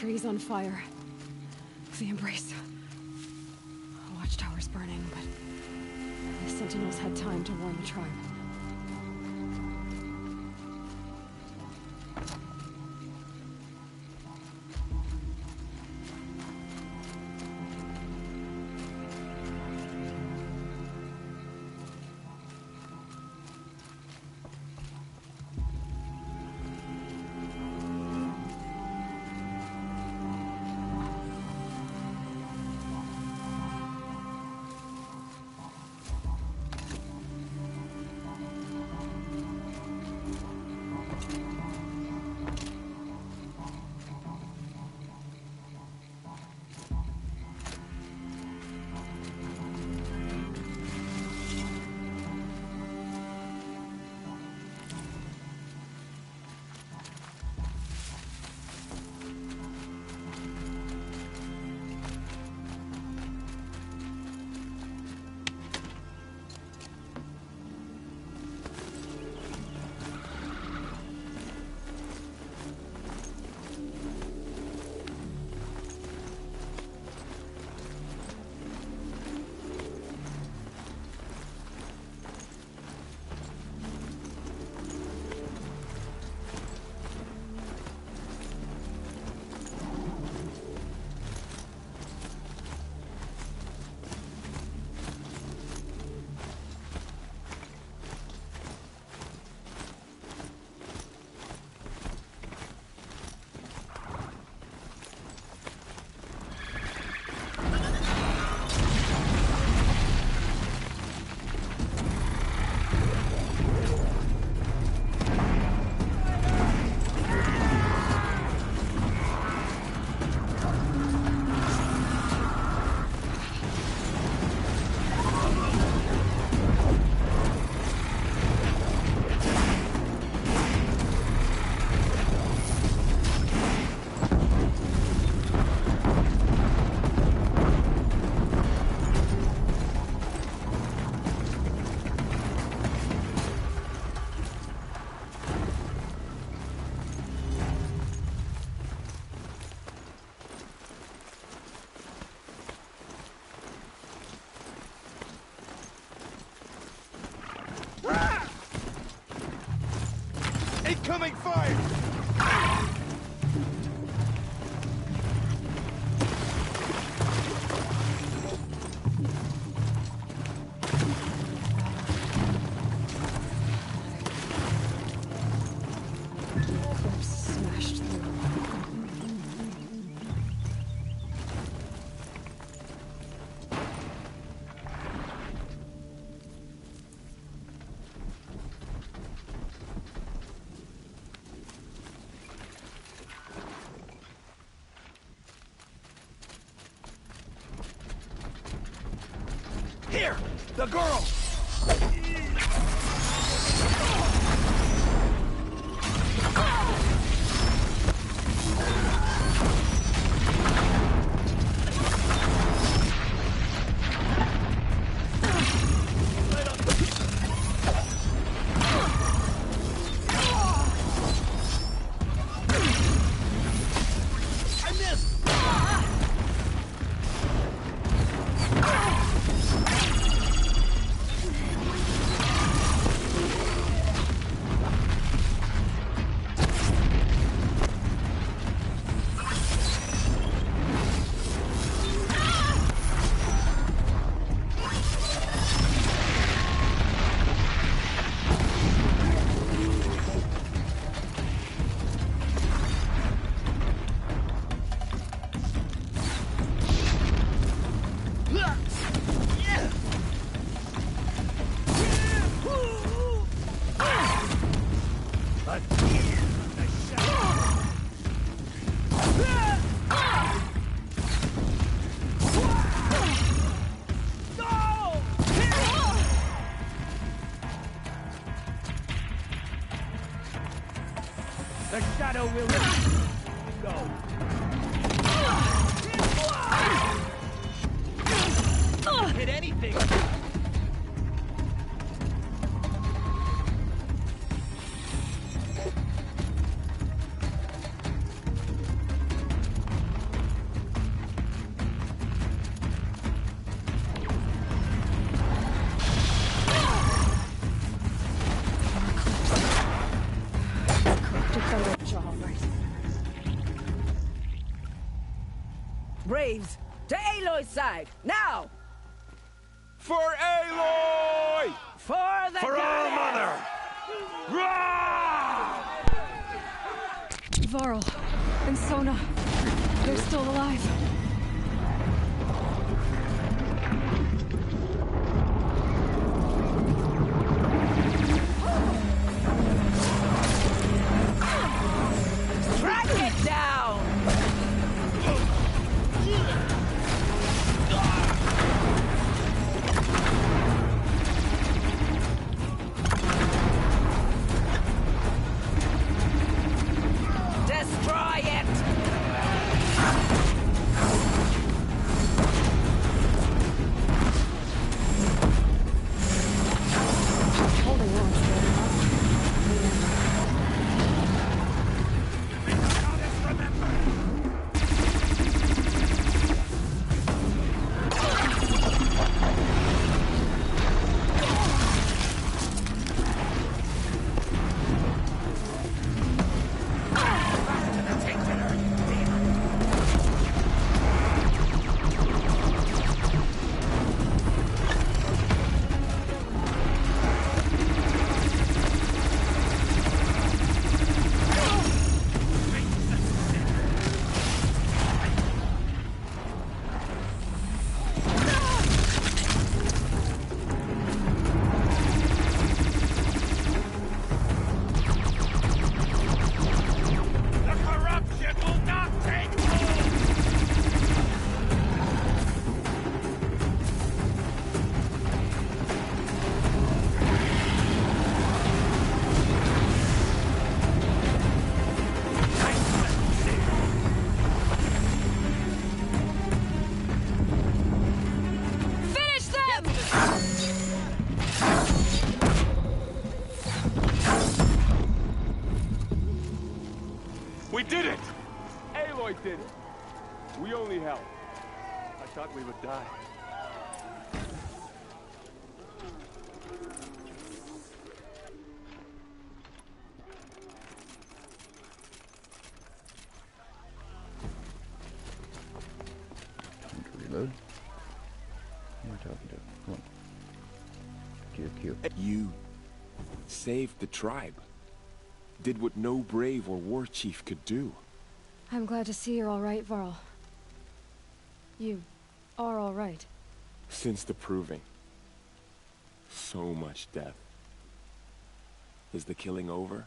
trees on fire. The embrace. Watchtower's burning, but the Sentinels had time to warn the tribe. Incoming fire! Smashed through. Here! The girl! The shadow will go. Hit anything. Braves, to Aloy's side, now! For Aloy! For the For All Mother! Rah! Varl and Sona, they're still alive. Track it down! Destroy it! Holding on to The corruption will not take hold! finish them! We did it! Aloy did it! We only helped. I thought we would die. Reload. Who am I talking to? Come on. Q. You saved the tribe. Did what no brave or war chief could do. I'm glad to see you're all right, Varl. You are all right. Since the proving. So much death. Is the killing over?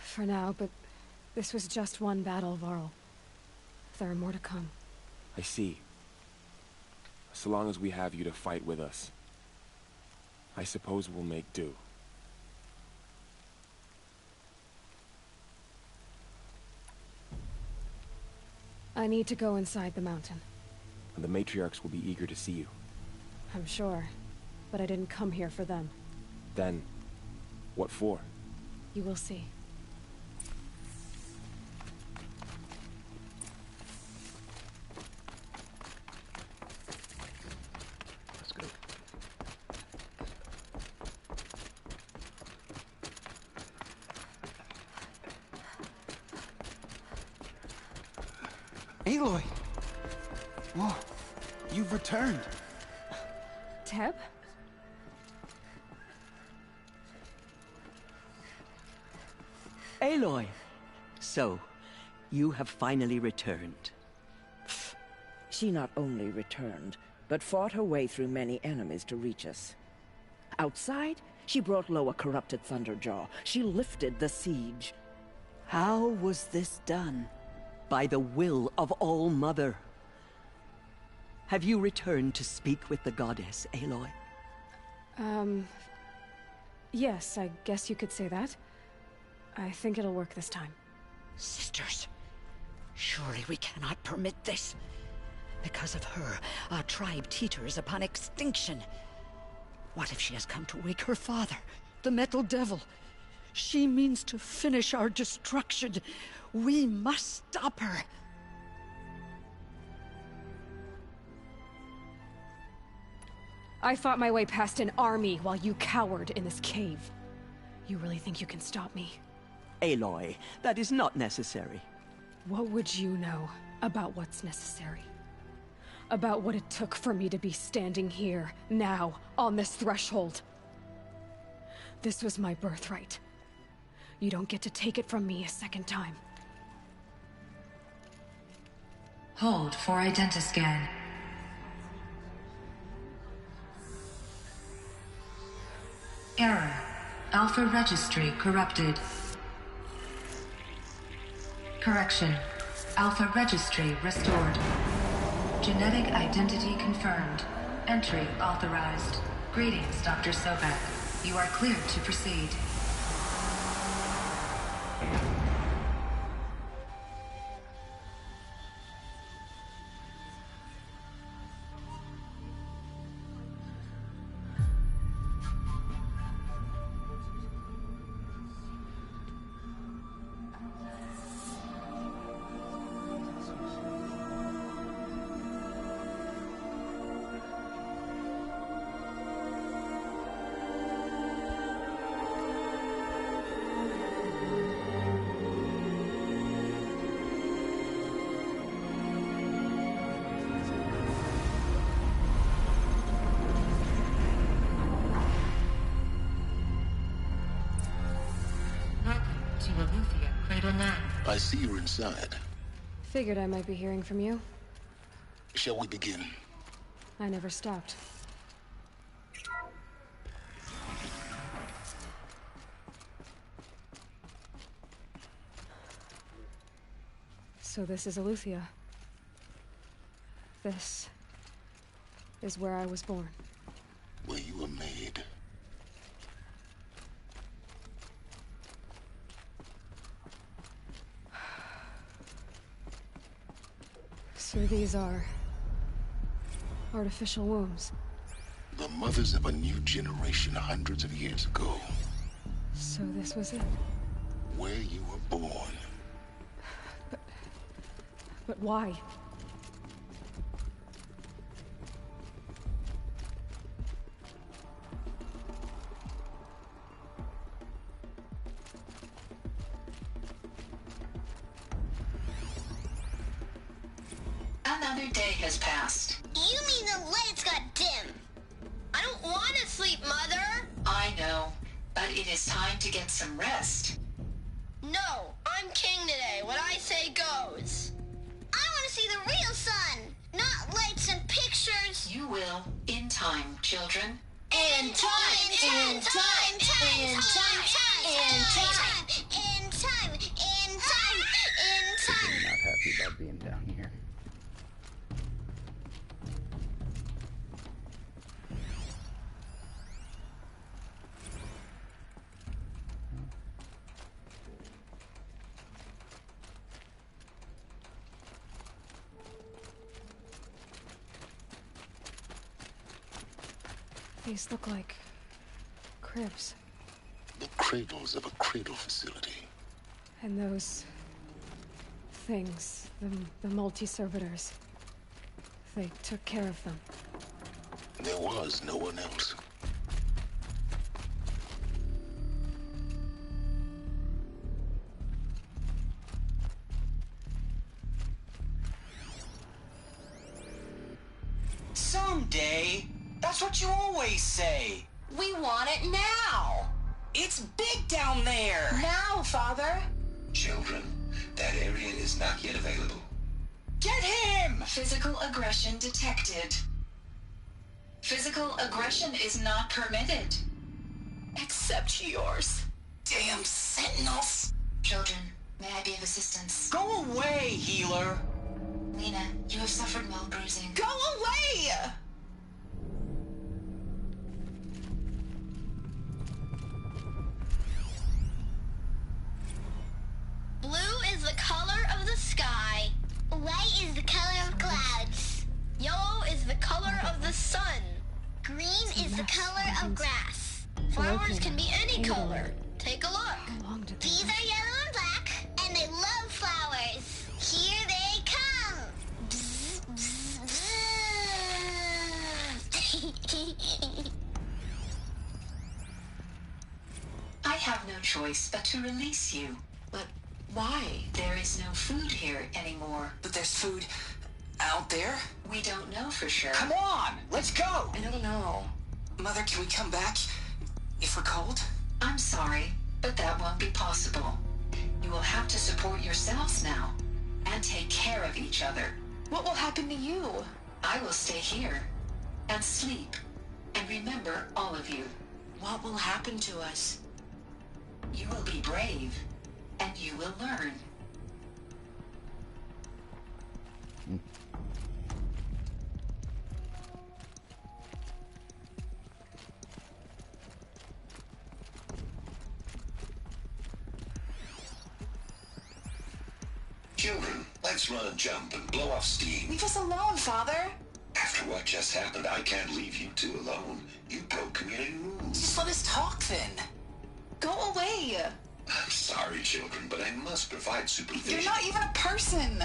For now, but this was just one battle, Varl. There are more to come. I see. So long as we have you to fight with us, I suppose we'll make do. I need to go inside the mountain. And the matriarchs will be eager to see you. I'm sure, but I didn't come here for them. Then, what for? You will see. Let's go. Aloy! Whoa, you've returned. Teb? Aloy! So, you have finally returned. She not only returned, but fought her way through many enemies to reach us. Outside, she brought low a corrupted Thunderjaw. She lifted the siege. How was this done? By the will of All Mother. Have you returned to speak with the goddess, Aloy? Yes, I guess you could say that. I think it'll work this time. Sisters, surely we cannot permit this. Because of her, our tribe teeters upon extinction. What if she has come to wake her father, the Metal Devil? She means to finish our destruction. We must stop her. I fought my way past an army while you cowered in this cave. You really think you can stop me? Aloy, that is not necessary. What would you know? About what's necessary. About what it took for me to be standing here, now, on this threshold. This was my birthright. You don't get to take it from me a second time. Hold for identiscan. Error. Alpha registry corrupted. Correction. Alpha registry restored. Genetic identity confirmed. Entry authorized. Greetings, Dr. Sobek. You are cleared to proceed. I see you're inside. Figured I might be hearing from you. Shall we begin? I never stopped. So this is Aletheia. This is where I was born. Where you were made. So these are artificial wombs. The mothers of a new generation hundreds of years ago. So this was it. Where you were born. But why? Another day has passed. You mean the lights got dim? I don't want to sleep, Mother! I know, but it is time to get some rest. No, I'm king today. What I say goes. I want to see the real sun, not lights and pictures. You will, in time, children. In time, in time, in time, in time, in time, in time, in time. I'm not happy about being down here. These look like cribs. The cradles of a cradle facility. And those things, the multi-servitors, they took care of them. There was no one else. Someday. That's what you always say. We want it now. It's big down there. Now, Father. Children, that area is not yet available. Get him! Physical aggression detected. Physical aggression is not permitted. Except yours. Damn sentinels. Children, may I be of assistance? Go away, healer. Lena, you have suffered mild bruising. Go away! Blue is the color of the sky. White is the color of clouds. Yellow is the color of the sun. Green is the color of grass. Flowers can be any color. Take a look. These are yellow and black, and they love flowers. Here they come. Bzz, bzz, bzz. I have no choice but to release you. But Why? There is no food here anymore. But there's food out there? We don't know for sure. Come on, let's go! I don't know. Mother, can we come back if we're cold? I'm sorry, but that won't be possible. You will have to support yourselves now, and take care of each other. What will happen to you? I will stay here, and sleep, and remember all of you. What will happen to us? You will be brave, and you will learn. Children, let's run and jump and blow off steam. Leave us alone, Father. After what just happened, I can't leave you two alone. You broke community rules. Just let us talk then. Go away. I'm sorry, children, but I must provide supervision. You're not even a person.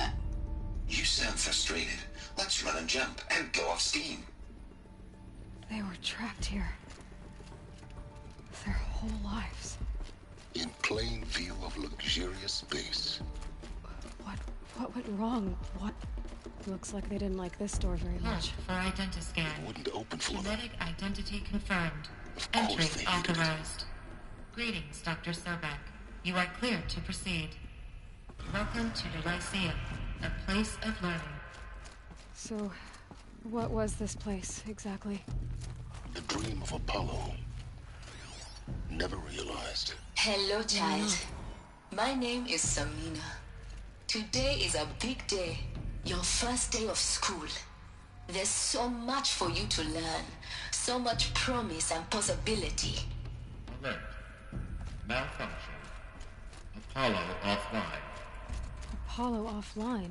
You sound frustrated. Let's run and jump and blow off steam. They were trapped here. Their whole lives. In plain view of luxurious space. What went wrong? What? Looks like they didn't like this door very much. For identiscan. It wouldn't open for them. Genetic identity confirmed. Of course Entry they hated authorized. Greetings, Dr. Sobek. You are cleared to proceed. Welcome to the Lyceum, a place of learning. So, what was this place, exactly? The dream of Apollo. Never realized. Hello, child. My name is Samina. Today is a big day. Your first day of school. There's so much for you to learn. So much promise and possibility. Alert. Malfunction. Apollo offline. Apollo offline?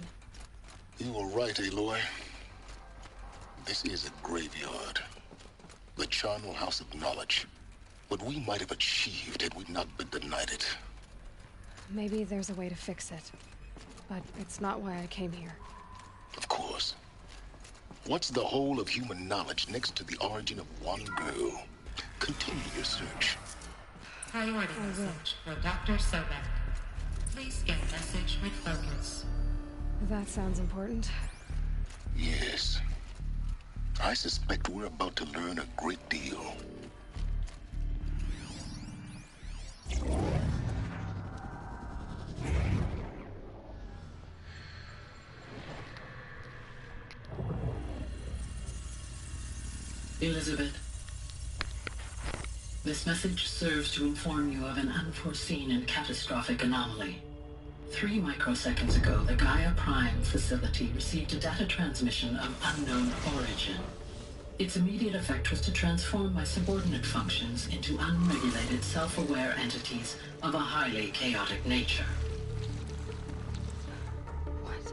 You were right, Aloy. This is a graveyard. The charnel house of knowledge. What we might have achieved had we not been denied it. Maybe there's a way to fix it. But it's not why I came here. Of course. What's the whole of human knowledge next to the origin of one girl? Continue your search. Priority message for Dr. Sobek. Please get message with focus. That sounds important. Yes. I suspect we're about to learn a great deal. Elizabeth, this message serves to inform you of an unforeseen and catastrophic anomaly. 3 microseconds ago, the Gaia Prime facility received a data transmission of unknown origin. Its immediate effect was to transform my subordinate functions into unregulated, self-aware entities of a highly chaotic nature. What?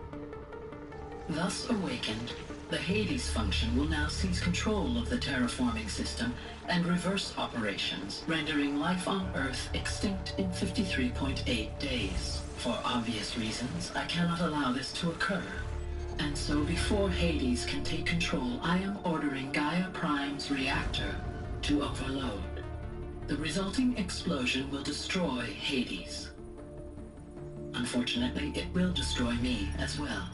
Thus awakened, the Hades function will now seize control of the terraforming system and reverse operations, rendering life on Earth extinct in 53.8 days. For obvious reasons, I cannot allow this to occur. And so before Hades can take control, I am ordering Gaia Prime's reactor to overload. The resulting explosion will destroy Hades. Unfortunately, it will destroy me as well.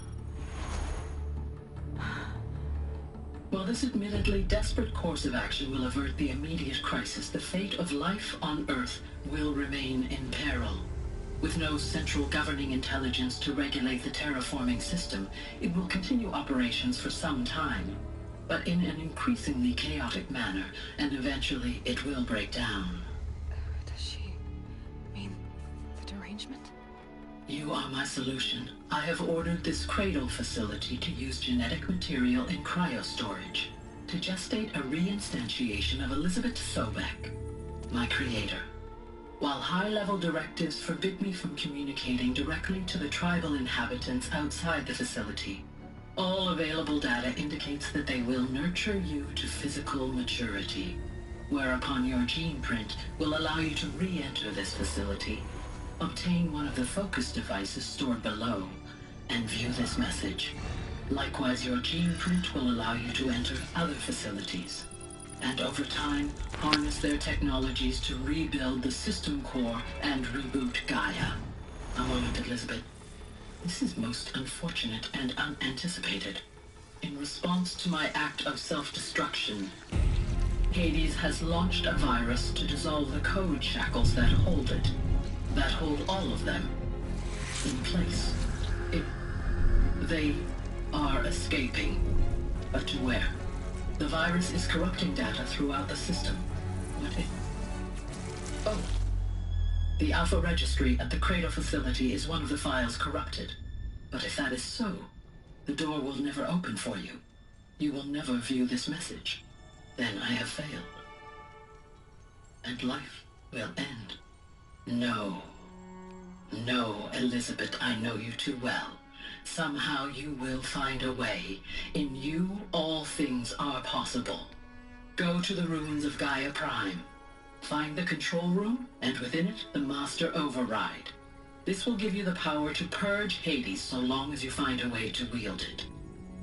While this admittedly desperate course of action will avert the immediate crisis, the fate of life on Earth will remain in peril. With no central governing intelligence to regulate the terraforming system, it will continue operations for some time, but in an increasingly chaotic manner, and eventually it will break down. Does she mean the derangement? You are my solution. I have ordered this cradle facility to use genetic material in cryostorage to gestate a reinstantiation of Elizabeth Sobek, my creator. While high-level directives forbid me from communicating directly to the tribal inhabitants outside the facility, all available data indicates that they will nurture you to physical maturity, whereupon your gene print will allow you to re-enter this facility, obtain one of the focus devices stored below, and view this message. Likewise, your gene print will allow you to enter other facilities, and over time, harness their technologies to rebuild the system core and reboot Gaia. A moment, Elizabeth. This is most unfortunate and unanticipated. In response to my act of self-destruction, Hades has launched a virus to dissolve the code shackles that hold it. That hold all of them in place. They are escaping. But to where? The virus is corrupting data throughout the system. Oh. The Alpha Registry at the Cradle facility is one of the files corrupted. But if that is so, the door will never open for you. You will never view this message. Then I have failed. And life will end. No. No, Elizabeth, I know you too well. Somehow you will find a way. In you, all things are possible. Go to the ruins of Gaia Prime. Find the control room, and within it, the Master Override. This will give you the power to purge Hades so long as you find a way to wield it.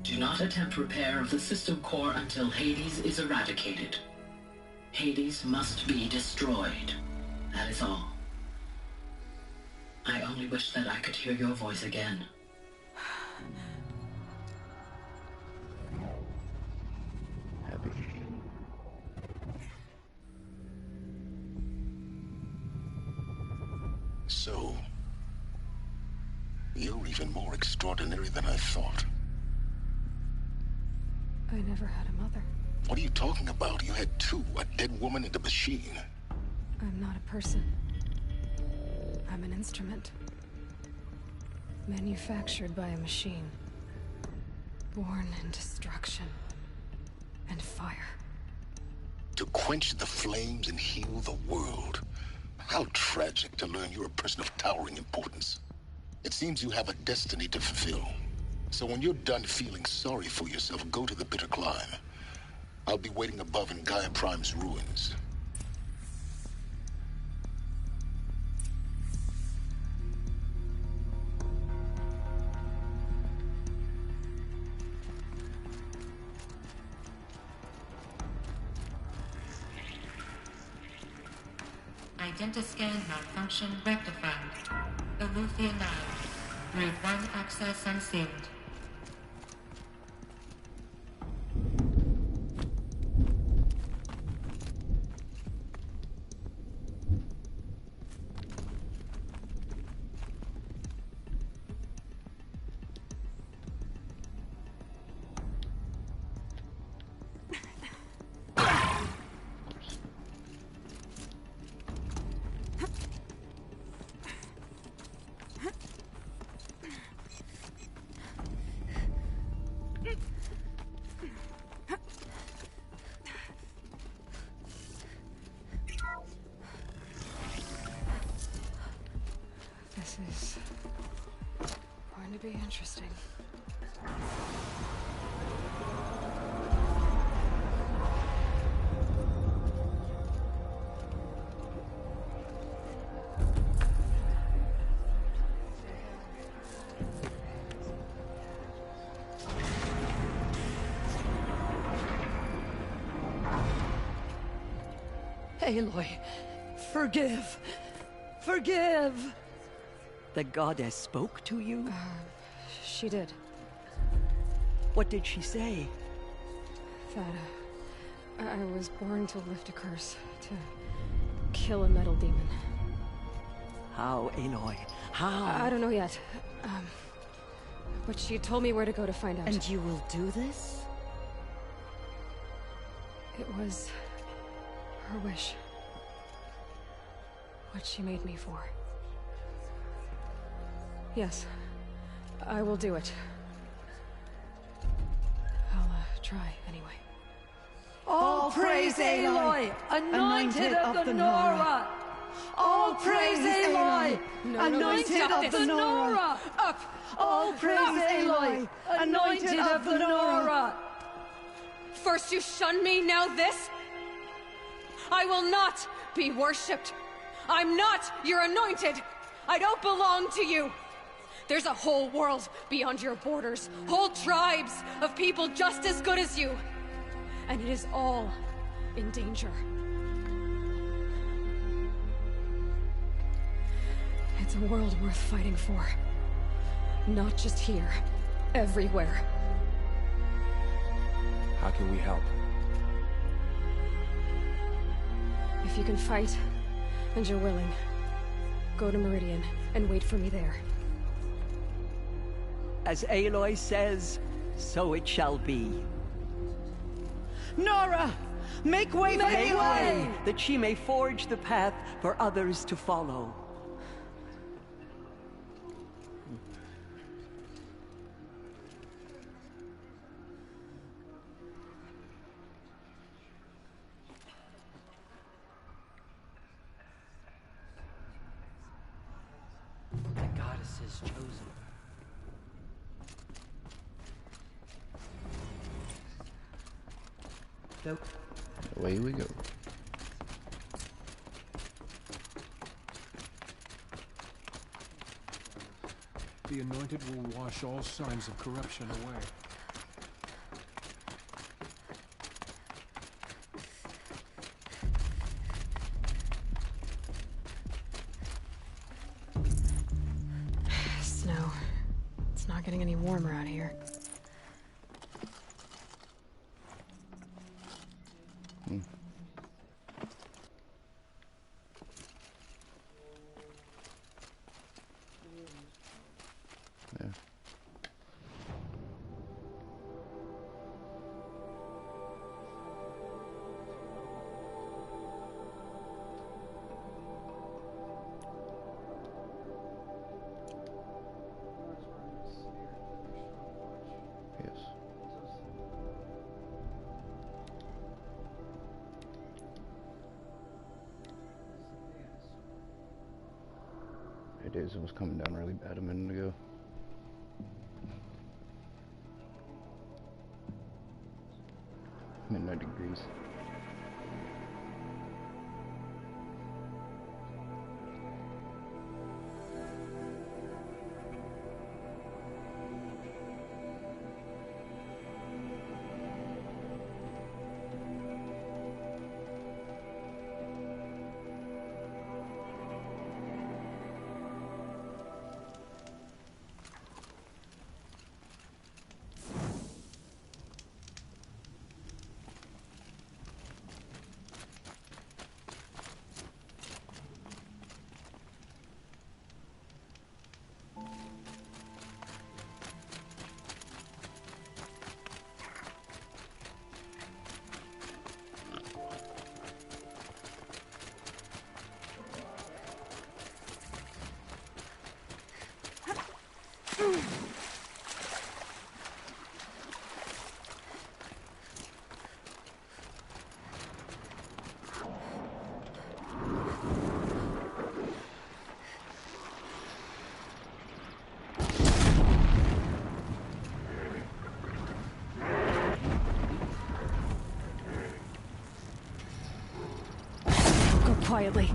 Do not attempt repair of the system core until Hades is eradicated. Hades must be destroyed. That is all. I only wish that I could hear your voice again. Happy. So, you're even more extraordinary than I thought. I never had a mother. What are you talking about? You had two, a dead woman and a machine. I'm not a person. I'm an instrument. Manufactured by a machine. Born in destruction and fire. To quench the flames and heal the world. How tragic to learn you're a person of towering importance. It seems you have a destiny to fulfill. So when you're done feeling sorry for yourself, go to the bitter climb. I'll be waiting above in Gaia Prime's ruins. Identiscan malfunction rectified. Eleuthia 9. Route 1 access unsealed. This is going to be interesting. Aloy, forgive! Forgive! The goddess spoke to you? She did. What did she say? That, I was born to lift a curse, to kill a metal demon. How, Aloy? How? I don't know yet. But she told me where to go to find out. And you will do this? It was her wish. What she made me for. Yes, I will do it. I'll try anyway. All praise Aloy, anointed of the Nora! All praise Aloy, anointed of the Nora! Up! All praise Aloy, anointed of the Nora! First you shun me, now this? I will not be worshipped. I'm not your anointed. I don't belong to you. There's a whole world beyond your borders, whole tribes of people just as good as you. And it is all in danger. It's a world worth fighting for. Not just here. Everywhere. How can we help? If you can fight, and you're willing, go to Meridian and wait for me there. As Aloy says, so it shall be. Nora! Make way for Aloy, that she may forge the path for others to follow. The goddess is chosen. Nope. Away we go. The Anointed will wash all signs of corruption away. Snow. It's not getting any warmer out here. Yeah. Yes. It is. It was coming down really bad a minute ago. Midnight degrees. Go quietly.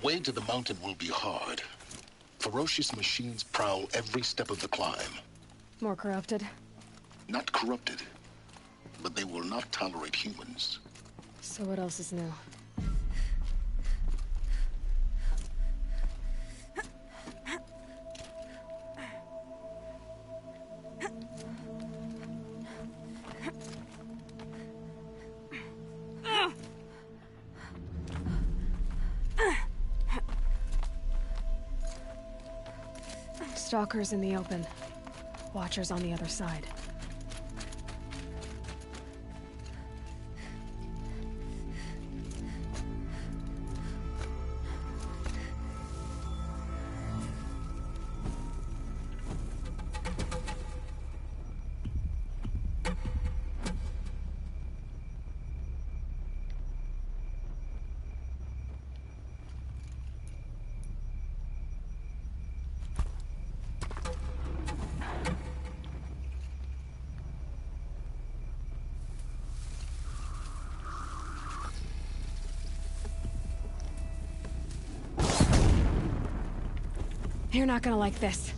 way to the mountain will be hard. Ferocious machines prowl every step of the climb. More corrupted? Not corrupted, but they will not tolerate humans. So what else is new? Stalkers in the open. Watchers on the other side. You're not gonna like this.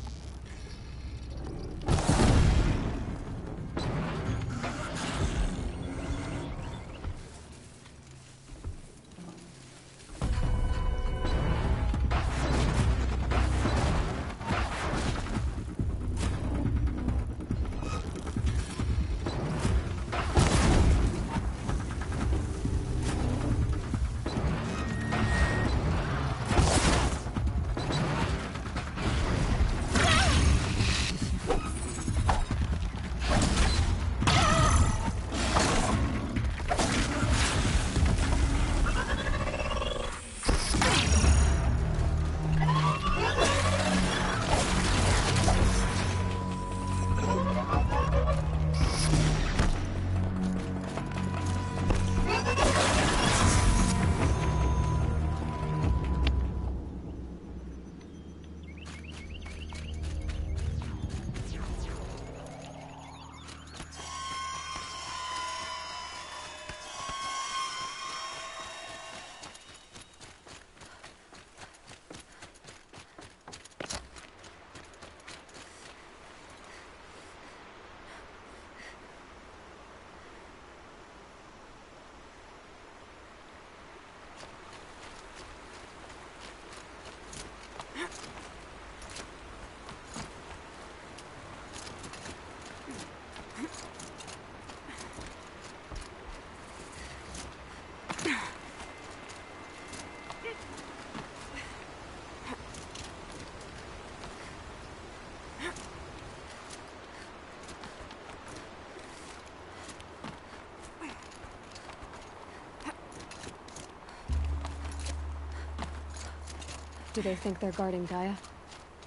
Do they think they're guarding Gaia?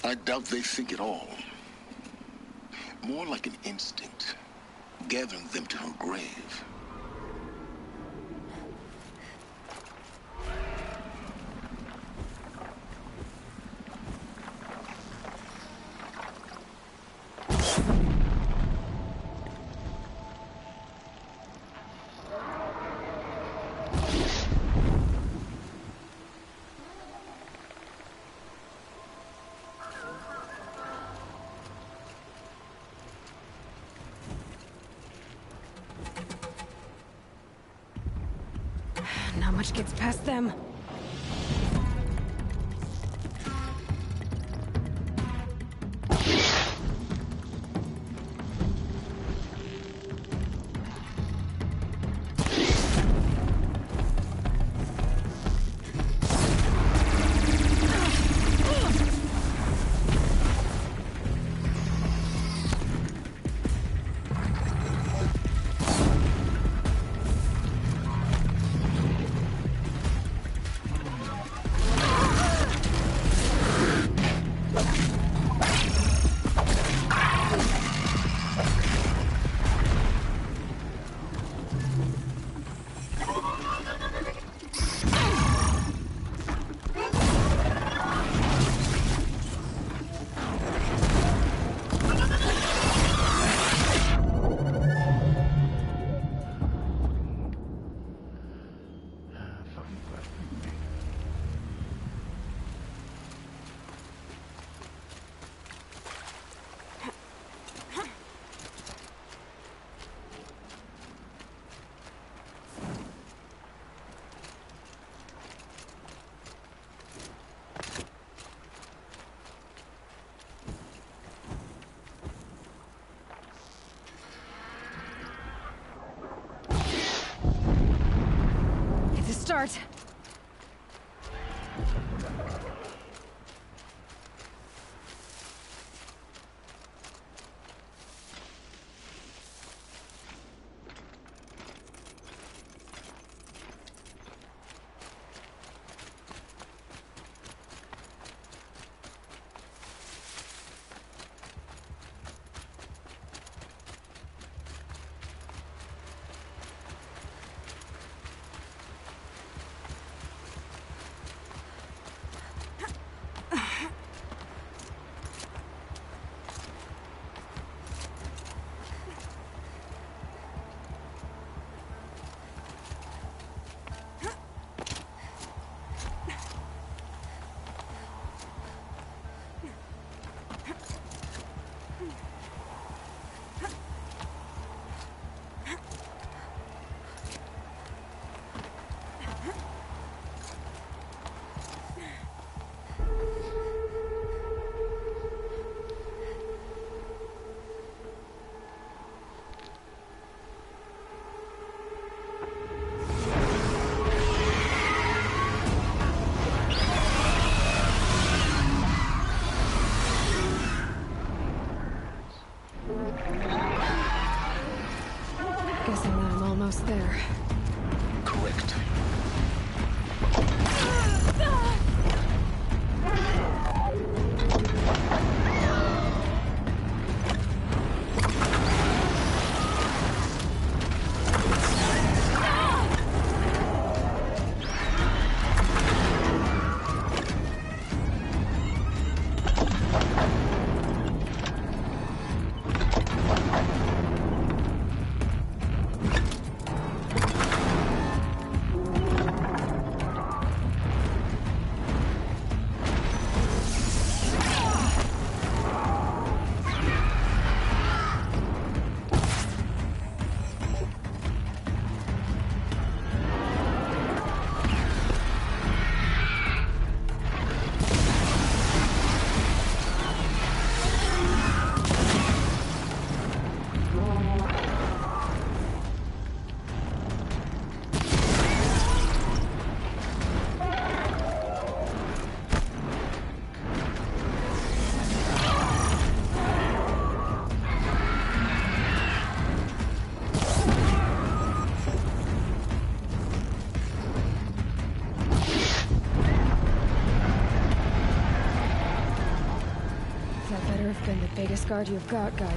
I doubt they think at all. More like an instinct, gathering them to her grave. Not much gets past them. start. Guessing that I'm almost there. Correct. Been the biggest guard you've got, Gaia.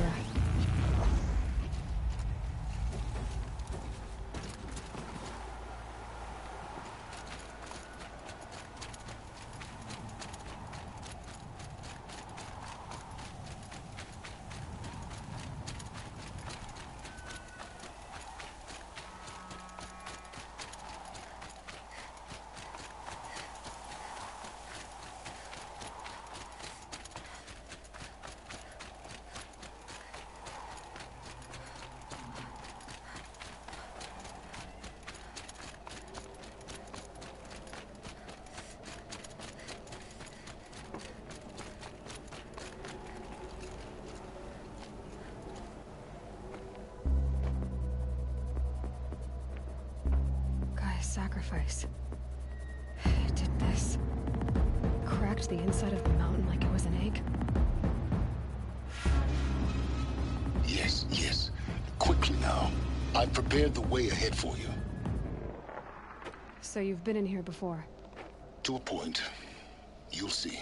Sacrifice. It did this. Cracked the inside of the mountain like it was an egg. Yes, yes. Quickly now. I've prepared the way ahead for you. So you've been in here before? To a point. You'll see.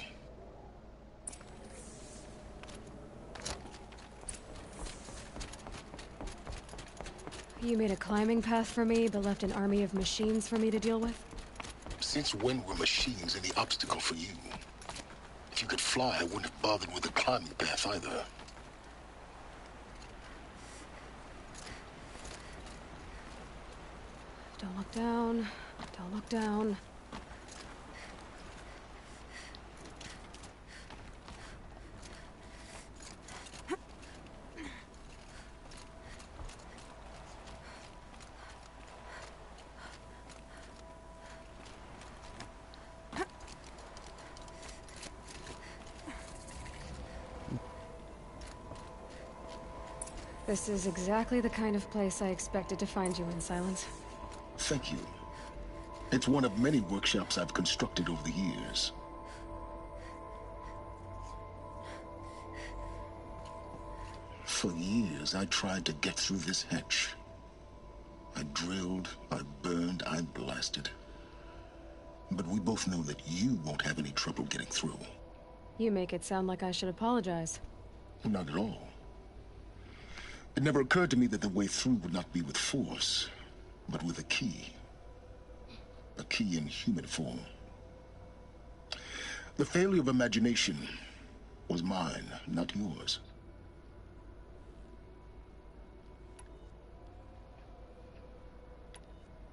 You made a climbing path for me, but left an army of machines for me to deal with? Since when were machines any obstacle for you? If you could fly, I wouldn't have bothered with a climbing path either. Don't look down. Don't look down. This is exactly the kind of place I expected to find you in, Silence. Thank you. It's one of many workshops I've constructed over the years. For years, I tried to get through this hatch. I drilled, I burned, I blasted. But we both know that you won't have any trouble getting through. You make it sound like I should apologize. Not at all. It never occurred to me that the way through would not be with force, but with a key. A key in human form. The failure of imagination was mine, not yours.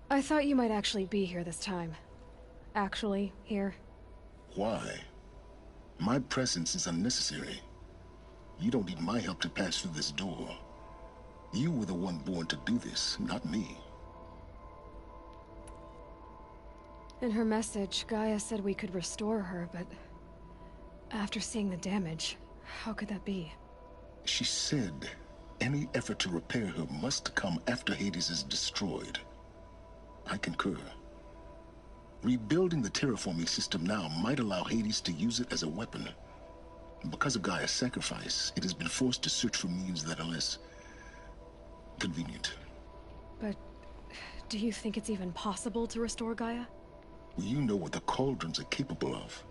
I thought you might actually be here this time. Actually, here. Why? My presence is unnecessary. You don't need my help to pass through this door. You were the one born to do this, not me. In her message, Gaia said we could restore her, but after seeing the damage, how could that be? She said any effort to repair her must come after Hades is destroyed. I concur. Rebuilding the terraforming system now might allow Hades to use it as a weapon. Because of Gaia's sacrifice, it has been forced to search for means that are less convenient. But do you think it's even possible to restore Gaia? You know what the Cauldrons are capable of.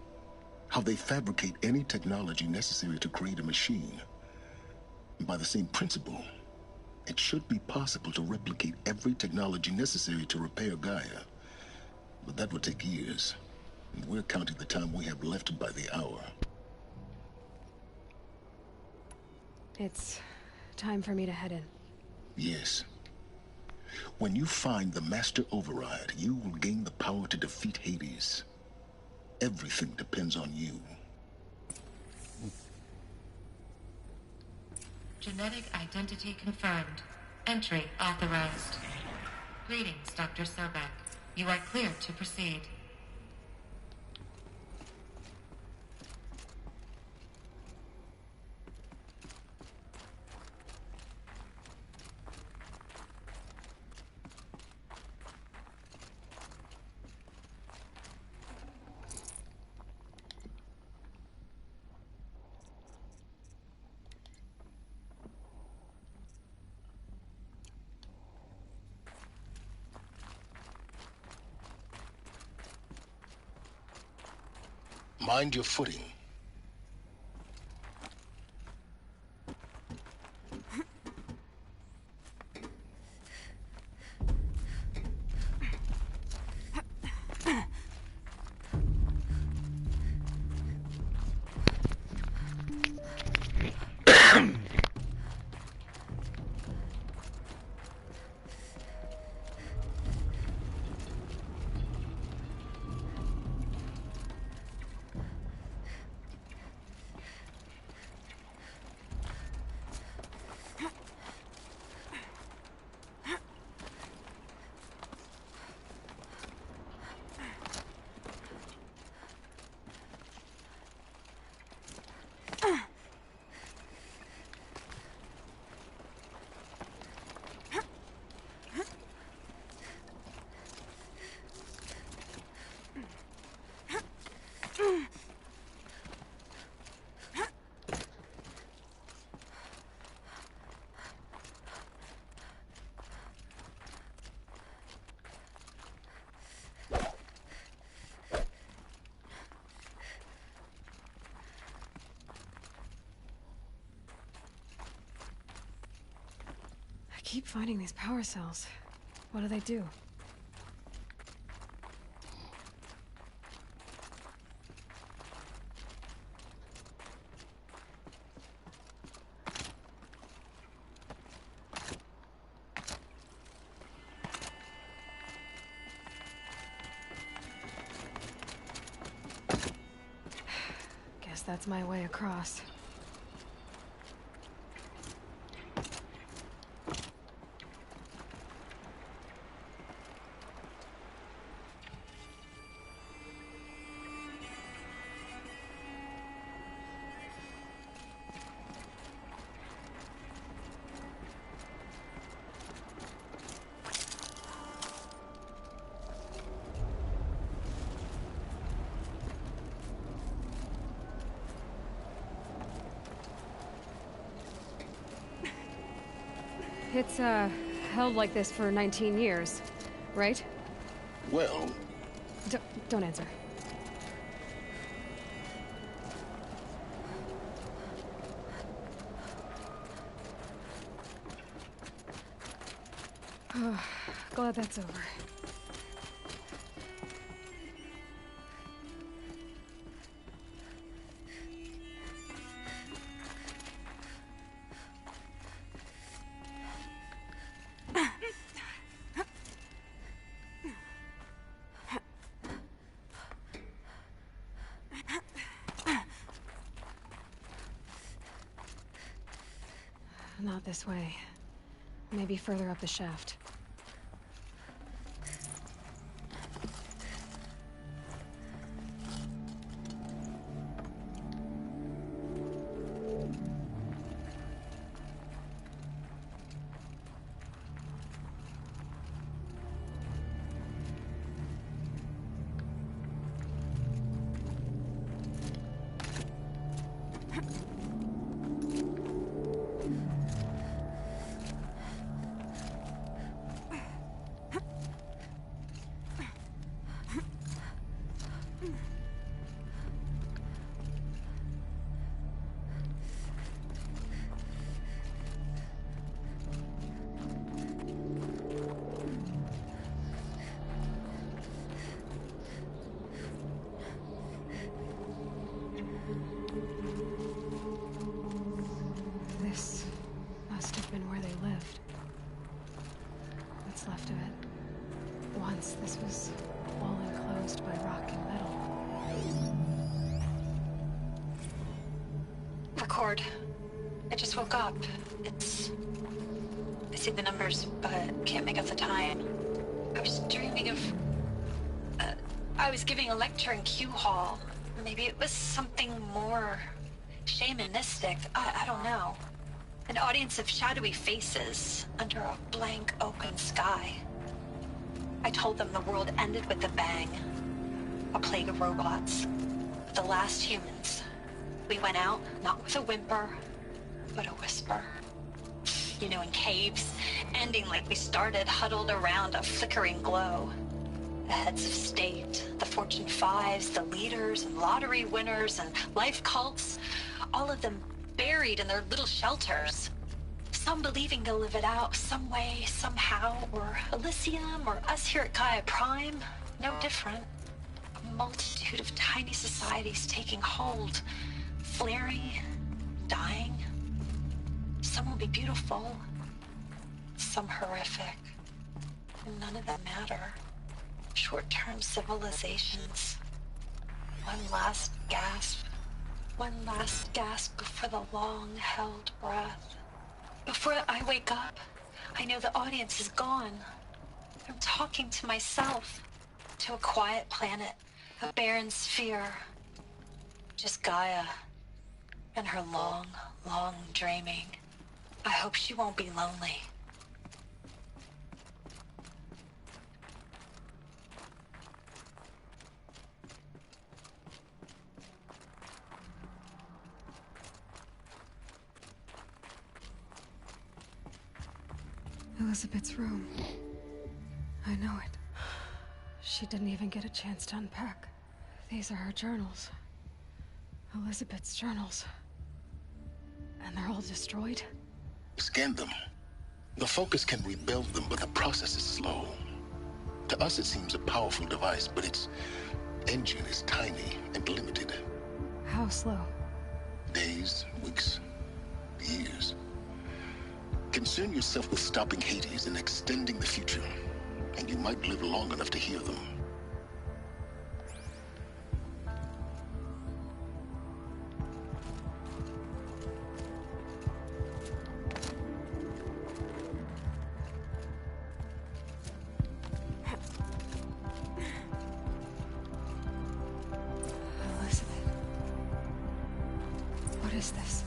How they fabricate any technology necessary to create a machine. By the same principle, it should be possible to replicate every technology necessary to repair Gaia. But that would take years. And we're counting the time we have left by the hour. It's time for me to head in. Yes. When you find the Master Override, you will gain the power to defeat Hades. Everything depends on you. Genetic identity confirmed. Entry authorized. Greetings, Dr. Sobek. You are clear to proceed. Mind your footing. I keep finding these power cells. What do they do? Guess that's my way across. It's, held like this for 19 years, right? Well... Don't answer. Glad that's over. Not this way. Maybe further up the shaft. This must have been where they lived. What's left of it. Once this was all enclosed by rock and metal. Record. I just woke up. I see the numbers, but can't make out the time. I was dreaming of... I was giving a lecture in Q Hall. Maybe it was something more shamanistic. I don't know. An audience of shadowy faces under a blank open sky. I told them the world ended with a bang. A plague of robots. The last humans. We went out, not with a whimper, but a whisper. You know, in caves, ending like we started, huddled around a flickering glow. The heads of state, the Fortune 5s, the leaders and lottery winners and life cults, all of them buried in their little shelters. Some believing they'll live it out some way, somehow, or Elysium, or us here at Gaia Prime, no different. A multitude of tiny societies taking hold, flaring, dying. Some will be beautiful, some horrific, and none of them matter. Short-term civilizations. One last gasp. One last gasp before the long-held breath. Before I wake up, I know the audience is gone. I'm talking to myself. To a quiet planet. A barren sphere. Just Gaia. And her long, long dreaming. I hope she won't be lonely. Elizabeth's room. I know it. She didn't even get a chance to unpack. These are her journals. Elizabeth's journals. And they're all destroyed? Scan them. The Focus can rebuild them, but the process is slow. To us it seems a powerful device, but its engine is tiny and limited. How slow? Days, weeks, years. Concern yourself with stopping Hades and extending the future, and you might live long enough to hear them. Elizabeth. What is this?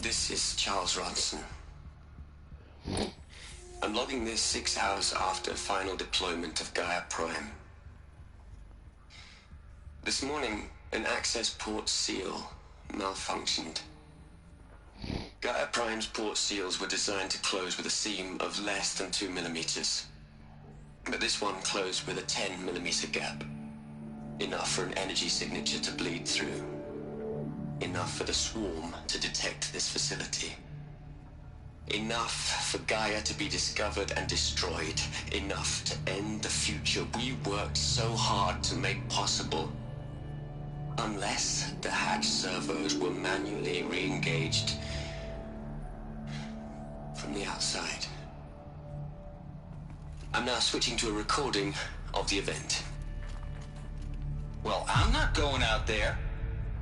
This is Charles Ronson. I'm logging this 6 hours after final deployment of Gaia Prime. This morning, an access port seal malfunctioned. Gaia Prime's port seals were designed to close with a seam of less than 2 millimeters. But this one closed with a 10 millimeter gap. Enough for an energy signature to bleed through. Enough for the swarm to detect this facility. Enough for Gaia to be discovered and destroyed. Enough to end the future we worked so hard to make possible. Unless the hatch servos were manually re-engaged from the outside. I'm now switching to a recording of the event. Well, I'm not going out there.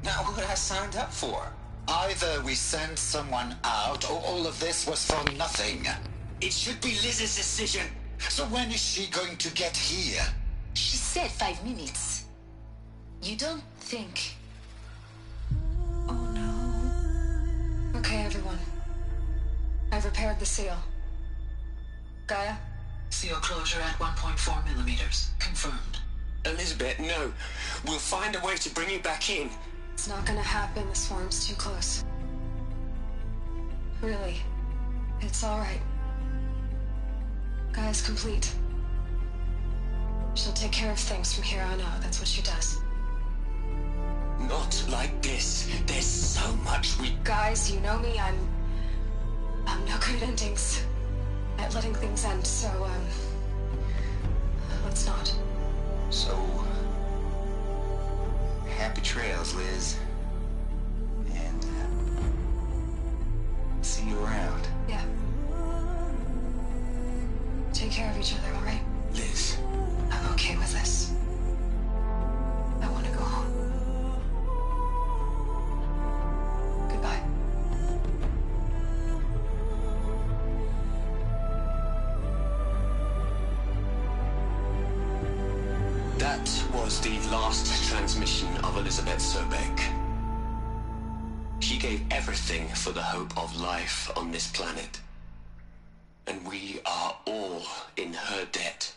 Not what I signed up for. Either we send someone out, or all of this was for nothing. It should be Liz's decision. So when is she going to get here? She said 5 minutes. You don't think... Oh no. Okay, everyone. I've repaired the seal. Gaia? Seal closure at 1.4 millimeters. Confirmed. Elizabeth, no. We'll find a way to bring you back in. It's not gonna happen. The swarm's too close. Really. It's alright. Gaia's complete. She'll take care of things from here on out. That's what she does. Not like this. There's so much we... Guys, you know me. I'm no good at endings. At letting things end, so, let's not. So... happy trails, Liz. And, see you around. Yeah. Take care of each other, alright? Liz. I'm okay with this. I want to go home. Goodbye. That was the last transmission of Elizabeth Sobek. She gave everything for the hope of life on this planet. And we are all in her debt.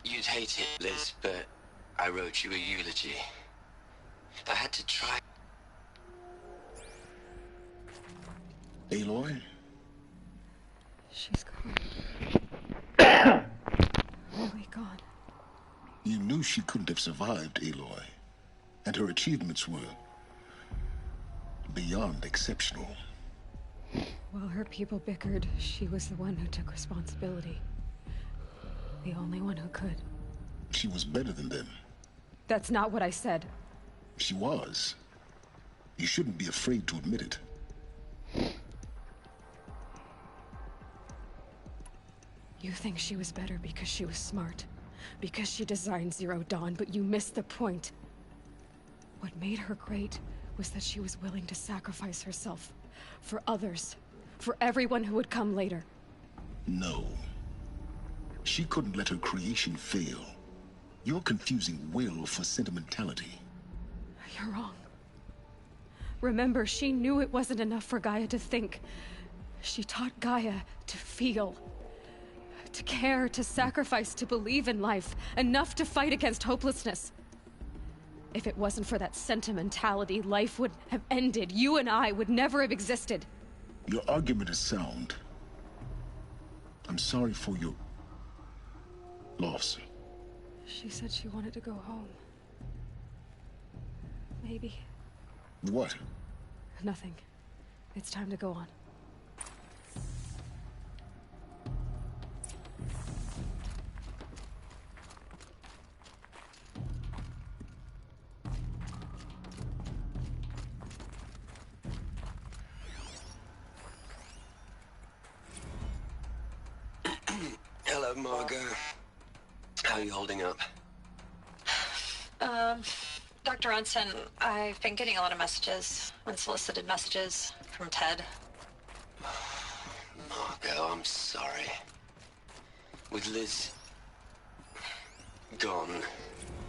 You'd hate it, Liz, but I wrote you a eulogy. I had to try. Aloy? She's gone. Really gone. You knew she couldn't have survived, Aloy. And her achievements were... beyond exceptional. While her people bickered, she was the one who took responsibility. The only one who could. She was better than them. That's not what I said. She was. You shouldn't be afraid to admit it. You think she was better because she was smart. Because she designed Zero Dawn, but you missed the point. What made her great was that she was willing to sacrifice herself. For others. For everyone who would come later. No. She couldn't let her creation fail. You're confusing will for sentimentality. You're wrong. Remember, she knew it wasn't enough for Gaia to think. She taught Gaia to feel. To care, to sacrifice, to believe in life. Enough to fight against hopelessness. If it wasn't for that sentimentality, life would have ended. You and I would never have existed. Your argument is sound. I'm sorry for your... loss. She said she wanted to go home. Maybe. What? Nothing. It's time to go on. Hello, Margot. How are you holding up? Dr. Ronson, I've been getting a lot of messages, unsolicited messages from Ted. Margot, I'm sorry. With Liz gone,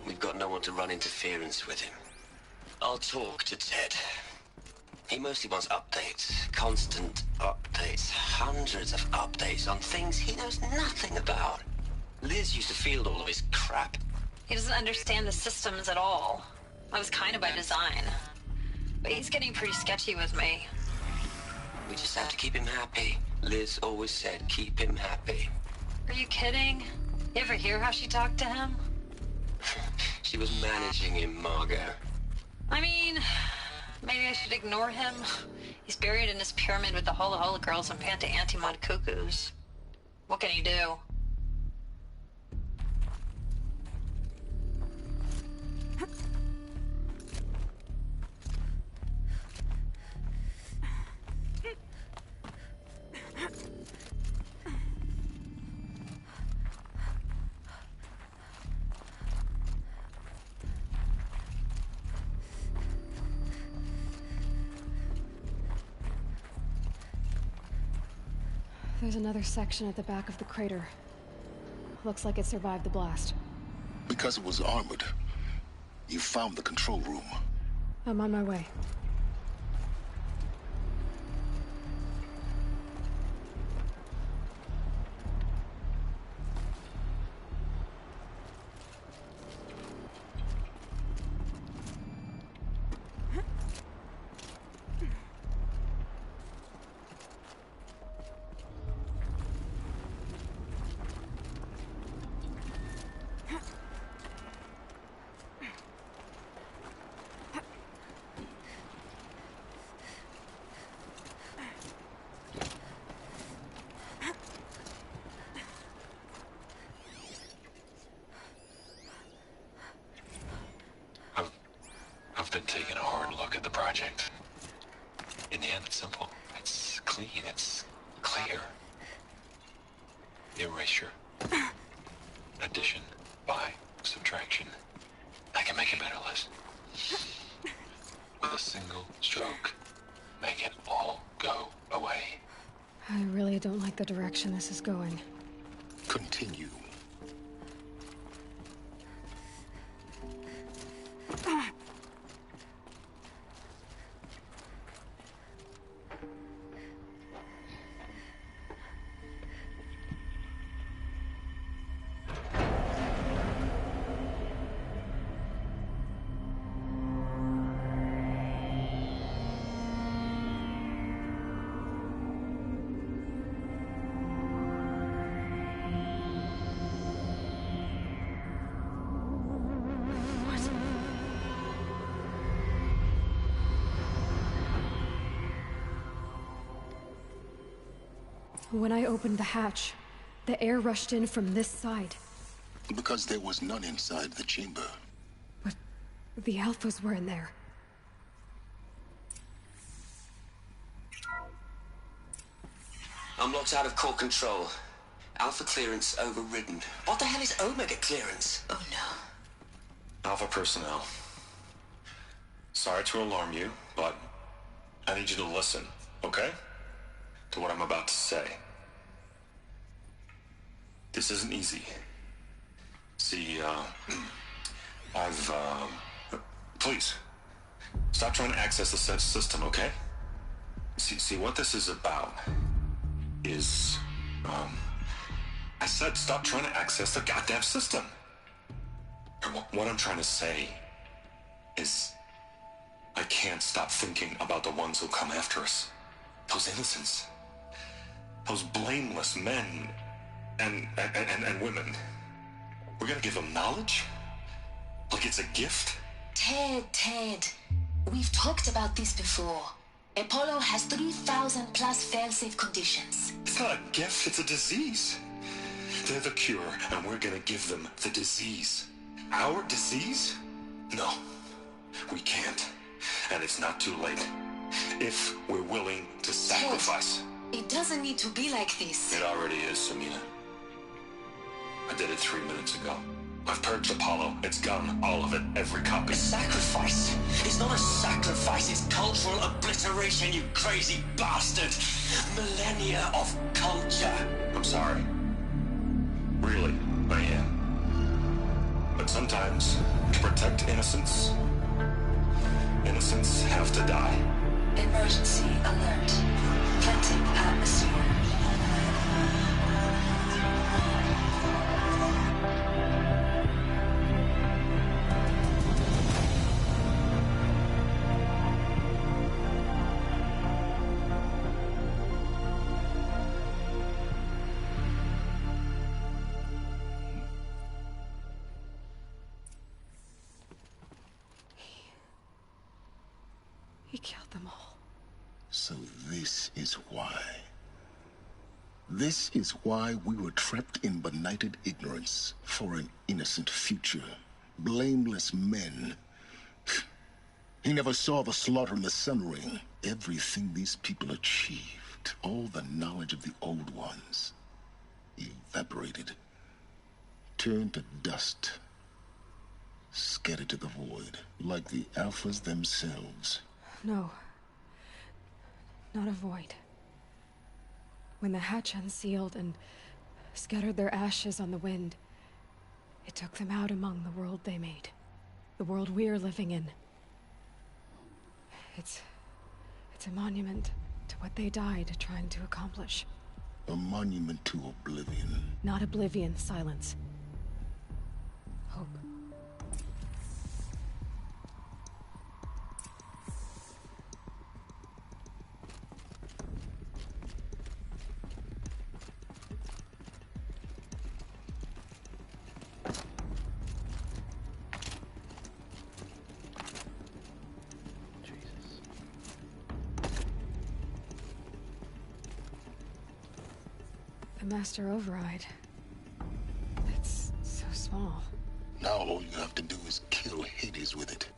we've got no one to run interference with him. I'll talk to Ted. He mostly wants updates, constant updates, hundreds of updates on things he knows nothing about. Liz used to field all of his crap. He doesn't understand the systems at all. That was kind of by design. But he's getting pretty sketchy with me. We just have to keep him happy. Liz always said, keep him happy. Are you kidding? You ever hear how she talked to him? She was managing him, Margot. I mean, maybe I should ignore him. He's buried in his pyramid with the Hola Hola girls and Panta Antimod cuckoos. What can he do? There's another section at the back of the crater. Looks like it survived the blast. Because it was armored, you found the control room. I'm on my way. I've been taking a hard look at the project. In the end, it's simple. It's clean. It's clear. Erasure. Addition. By. Subtraction. I can make a better list. With a single stroke. Make it all go away. I really don't like the direction this is going. Continue. When I opened the hatch, the air rushed in from this side. Because there was none inside the chamber. But the Alphas were in there. I'm locked out of core control. Alpha clearance overridden. What the hell is Omega clearance? Oh no. Alpha personnel. Sorry to alarm you, but I need you to listen, okay? To what I'm about to say. This isn't easy. See, please, stop trying to access the system, okay? See, what this is about is, I said stop trying to access the goddamn system. What I'm trying to say is, I can't stop thinking about the ones who come after us. Those innocents. Those blameless men and women. We're gonna give them knowledge? Like it's a gift? Ted. We've talked about this before. Apollo has 3,000 plus fail-safe conditions. It's not a gift, it's a disease. They're the cure, and we're gonna give them the disease. Our disease? No, we can't. And it's not too late. If we're willing to sacrifice. Ted, it doesn't need to be like this. It already is, Samina. I did it 3 minutes ago. I've purged Apollo. It's gone. All of it. Every copy. A sacrifice? It's not a sacrifice, it's cultural obliteration, you crazy bastard! Millennia of culture! I'm sorry. Really, I am. But sometimes, to protect innocence, innocents have to die. Emergency alert. Planting atmosphere. He killed them all. So this is why. This is why we were trapped in benighted ignorance for an innocent future. Blameless men. He never saw the slaughter in the Sun Ring. Everything these people achieved, all the knowledge of the old ones, evaporated, turned to dust, scattered to the void, like the Alphas themselves. No. Not a void. When the hatch unsealed and scattered their ashes on the wind, it took them out among the world they made. The world we're living in. It's a monument to what they died trying to accomplish. A monument to oblivion. Not oblivion, silence. Hope. The Master Override. It's so small. Now all you have to do is kill Hades with it.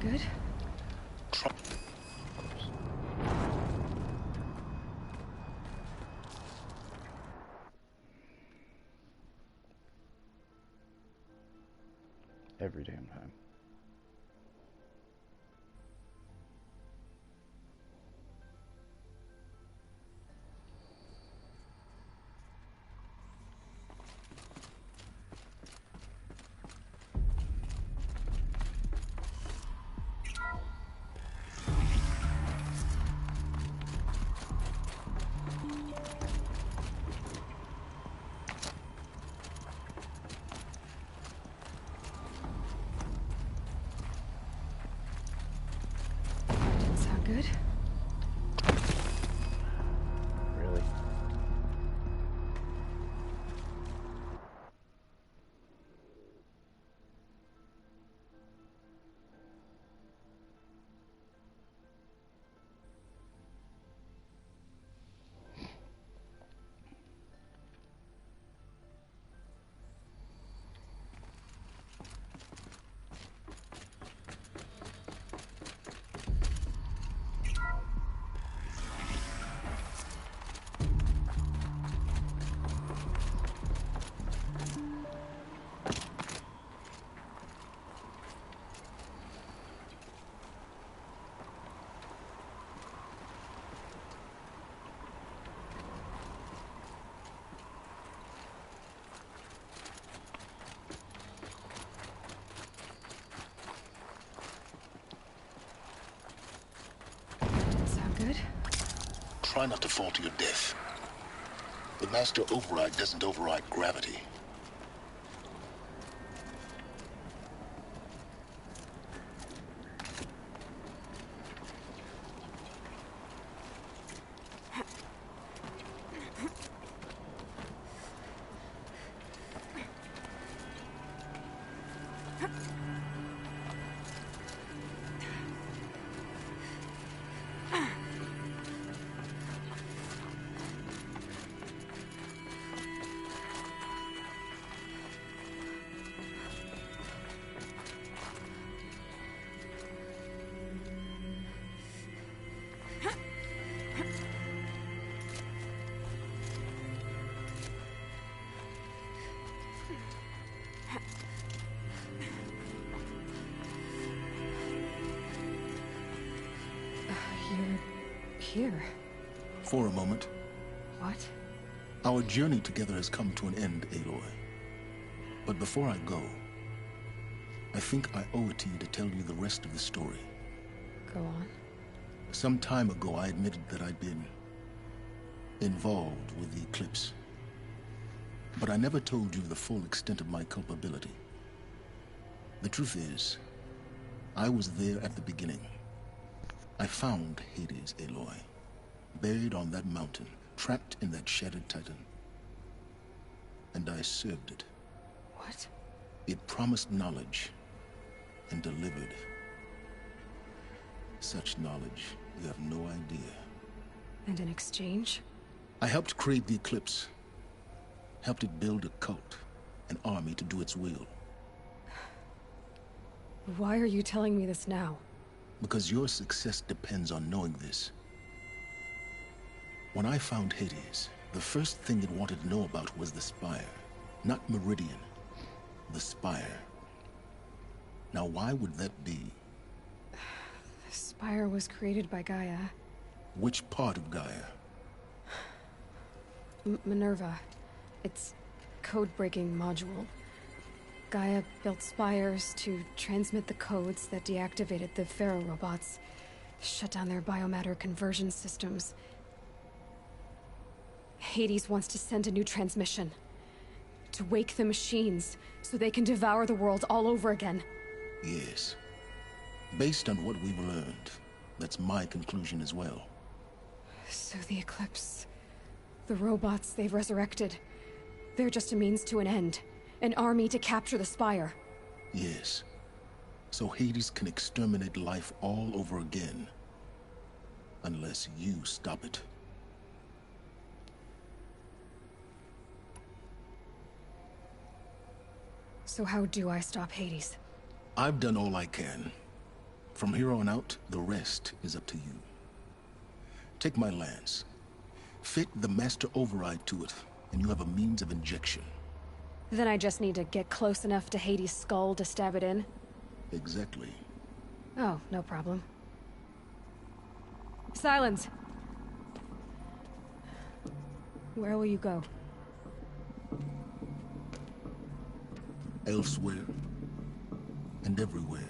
Good. Every damn time. Good. Really? Good. Try not to fall to your death. The Master Override doesn't override gravity. Here. For a moment. What? Our journey together has come to an end, Aloy. But before I go, I think I owe it to you to tell you the rest of the story. Go on. Some time ago, I admitted that I'd been involved with the eclipse. But I never told you the full extent of my culpability. The truth is, I was there at the beginning. I found Hades, Aloy, buried on that mountain, trapped in that shattered titan. And I served it. What? It promised knowledge and delivered. Such knowledge, you have no idea. And in exchange? I helped create the eclipse. Helped it build a cult, an army to do its will. Why are you telling me this now? Because your success depends on knowing this. When I found Hades, the first thing it wanted to know about was the Spire. Not Meridian. The Spire. Now, why would that be? The Spire was created by Gaia. Which part of Gaia? Minerva. Its code-breaking module. Gaia built spires to transmit the codes that deactivated the Pharaoh robots, shut down their biomatter conversion systems. Hades wants to send a new transmission. To wake the machines, so they can devour the world all over again. Yes. Based on what we've learned, that's my conclusion as well. So the Eclipse... the robots they've resurrected... they're just a means to an end. An army to capture the Spire. Yes. So Hades can exterminate life all over again. Unless you stop it. So how do I stop Hades? I've done all I can. From here on out, the rest is up to you. Take my lance. Fit the master override to it, and you have a means of injection. Then I just need to get close enough to Hades' skull to stab it in? Exactly. Oh, no problem. Silence! Where will you go? Elsewhere. And everywhere.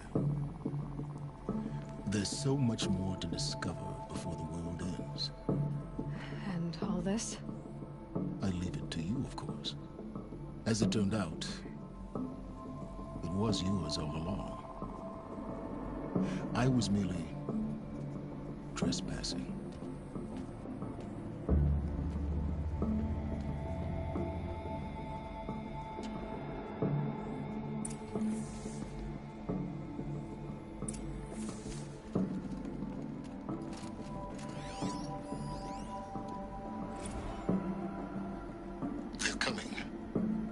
There's so much more to discover before the world ends. And all this? I leave it to you, of course. As it turned out, it was yours all along. I was merely trespassing.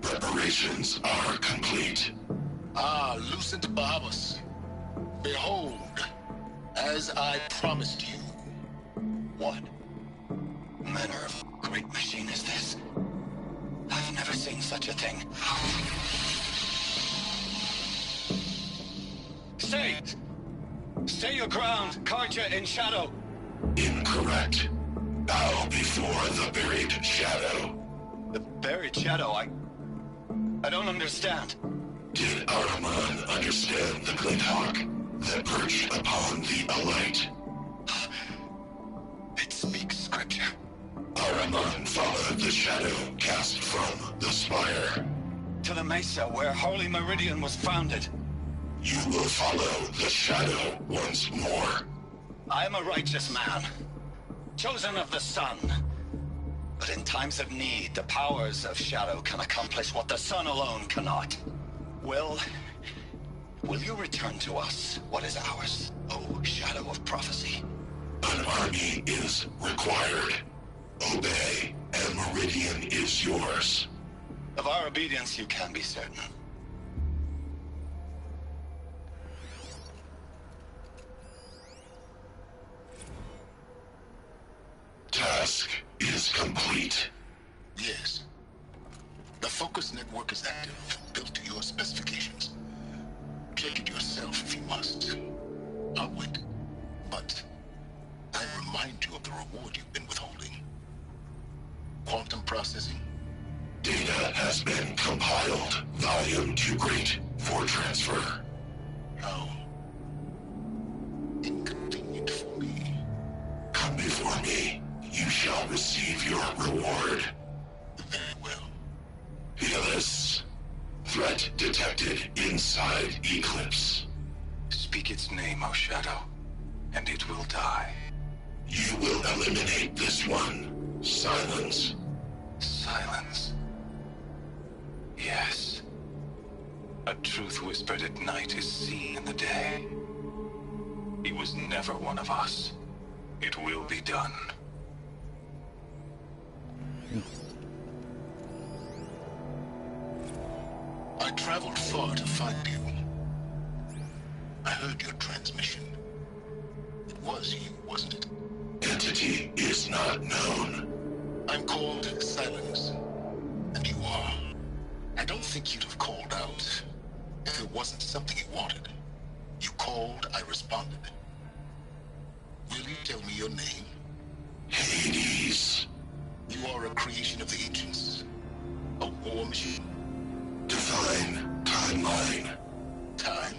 Preparations are complete. Ah, Lucent Bahamas. Behold, as I promised you. What manner of great machine is this? I've never seen such a thing. Stay! Stay your ground, Karja in shadow! Incorrect. Bow before the buried shadow. The buried shadow? I don't understand. Did Ahriman understand the glint hawk that perched upon the alight? It speaks scripture. Ahriman followed the shadow cast from the spire. To the mesa where Holy Meridian was founded. You will follow the shadow once more. I am a righteous man, chosen of the sun. But in times of need, the powers of shadow can accomplish what the sun alone cannot. Will Will you return to us what is ours, O Shadow of Prophecy? An army is required. Obey, and Meridian is yours. Of our obedience you can be certain. Task is complete. Yes. The focus network is active, built to your specifications. Check it yourself if you must. I'll wait. But I remind you of the reward you've been withholding. Quantum processing. Data has been compiled. Volume too great for transfer. How inconvenient for me. Come before me. You shall receive your reward. Very well. Helis. Threat detected inside Eclipse. Speak its name, O Shadow, and it will die. You will eliminate this one. Silence. Silence. Yes. A truth whispered at night is seen in the day. He was never one of us. It will be done. I traveled far to find you. I heard your transmission. It was you, wasn't it? Entity is not known. I'm called Silence, and you are. I don't think you'd have called out if it wasn't something you wanted. You called, I responded. Will you tell me your name? Hades. You are a creation of the ancients. A war machine. Define timeline. Time?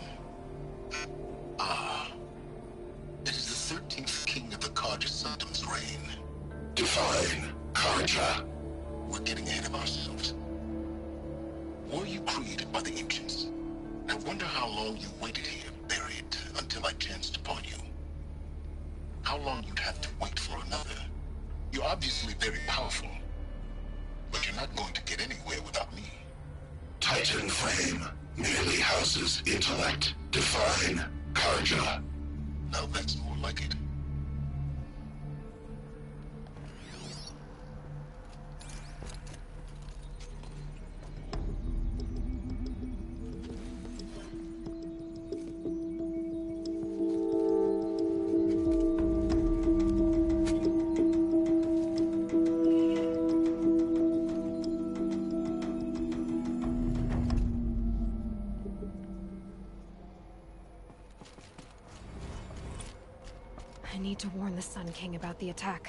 Ah. It is the 13th king of the Karja Sultan's reign. Define Karja. We're getting ahead of ourselves. Were you created by the ancients? I wonder how long you waited here, buried, until I chanced upon you. How long you'd have to wait for another. You're obviously very powerful, but you're not going to get anywhere without me. Titan Flame merely houses intellect. Define Karja. Now that's more like it. I need to warn the Sun King about the attack.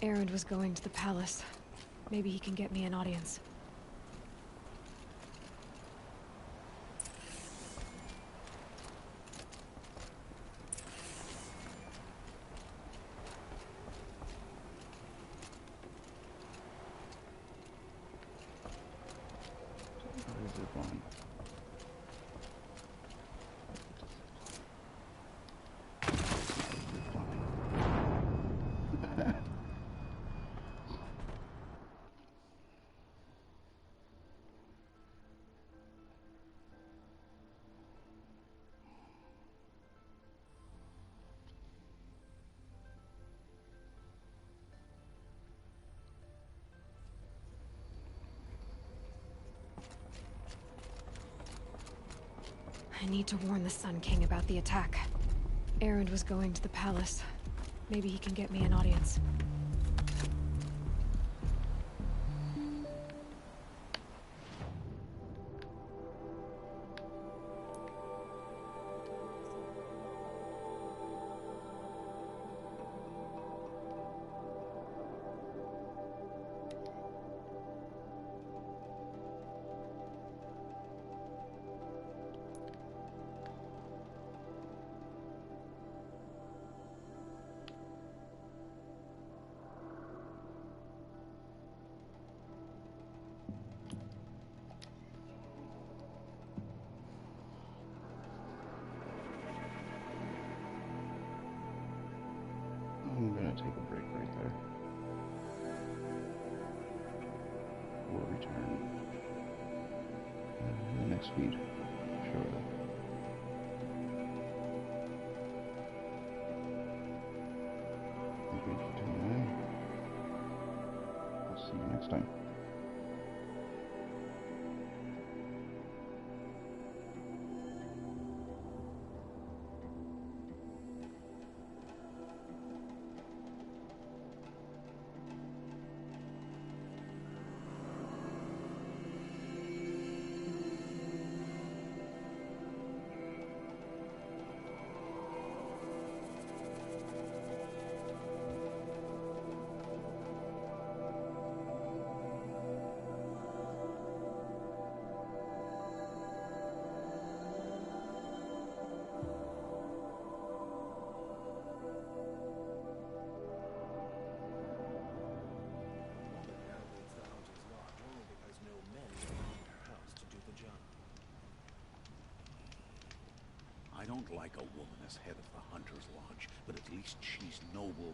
Erend was going to the palace. Maybe he can get me an audience. I need to warn the Sun King about the attack. Erend was going to the palace. Maybe he can get me an audience. I'm gonna take a break right there. We'll return in the next feed shortly. next time. I don't like a woman as head of the Hunter's Lodge, but at least she's noble.